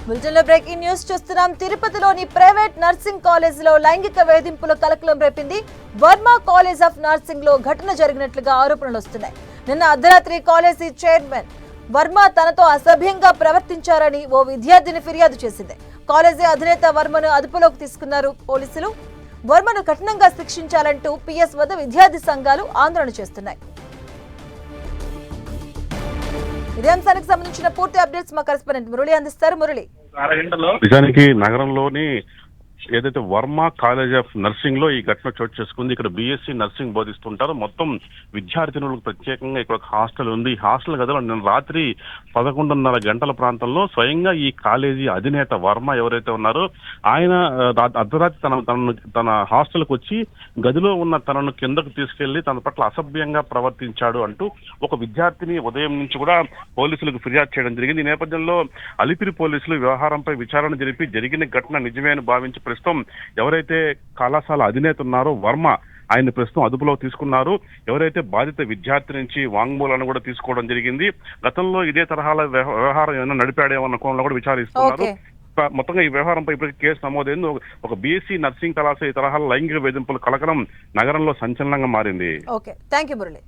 బులెటిన్లో breaking news చూస్తున్నాం. తిరుపతిలోని ప్రైవేట్ నర్సింగ్ కాలేజీలో లైంగిక వేధింపుల కలకలం రేపింది. వర్మ కాలేజ్ ఆఫ్ నర్సింగ్ లో ఘటన జరిగినట్లుగా ఆరోపణలు వస్తున్నాయి. నిన్న అర్ధరాత్రి కాలేజీ చైర్మన్ వర్మ తనతో అసభ్యంగా ప్రవర్తించారని ఓ విద్యార్థిని ఫిర్యాదు చేసింది. కాలేజీ అధినేత వర్మను అదుపులోకి తీసుకున్నారు పోలీసులు. వర్మను కఠినంగా శిక్షించాలంటూ పిఎస్ వద్ద విద్యార్థి సంఘాలు ఆందోళన చేస్తున్నాయి. ఇదే అంశానికి సంబంధించిన పూర్తి అప్డేట్స్ మా కరెస్పాండెంట్ మురళి అందిస్తారు. మురళి, నిజానికి నగరంలోని ఏదైతే వర్మ కాలేజ్ ఆఫ్ నర్సింగ్ లో ఈ ఘటన చోటు చేసుకుంది. ఇక్కడ బీఎస్సీ నర్సింగ్ బోధిస్తుంటారు. మొత్తం విద్యార్థినులకు ప్రత్యేకంగా ఇక్కడ ఒక హాస్టల్ ఉంది. ఈ హాస్టల్ గదిలో నిన్న రాత్రి 11:30 గంటల ప్రాంతంలో స్వయంగా ఈ కాలేజీ అధినేత వర్మ ఎవరైతే ఉన్నారో ఆయన అర్ధరాత్రి తన హాస్టల్కి వచ్చి గదిలో ఉన్న తనను కిందకు తీసుకెళ్లి తన పట్ల అసభ్యంగా ప్రవర్తించాడు అంటూ ఒక విద్యార్థిని ఉదయం నుంచి కూడా పోలీసులకు ఫిర్యాదు చేయడం జరిగింది. ఈ నేపథ్యంలో అలిపిరి పోలీసులు వ్యవహారంపై విచారణ జరిపి జరిగిన ఘటన నిజమే అని భావించి ప్రస్తుతం ఎవరైతే కళాశాల అధినేత ఉన్నారో వర్మ ఆయన ప్రస్తుతం అదుపులో తీసుకున్నారు. ఎవరైతే బాధిత విద్యార్థి నుంచి వాంగ్మూలాన్ని కూడా తీసుకోవడం జరిగింది. గతంలో ఇదే తరహాల వ్యవహారం ఏమైనా నడిపాడేమన్న కోణంలో కూడా విచారిస్తున్నారు. మొత్తంగా ఈ వ్యవహారంపై ఇప్పటికీ కేసు నమోదైంది. ఒక బీఎస్సీ నర్సింగ్ కళాశాల ఈ తరహాల లైంగిక వేధింపుల కలకలం నగరంలో సంచలనంగా మారింది. Okay, thank you Murali.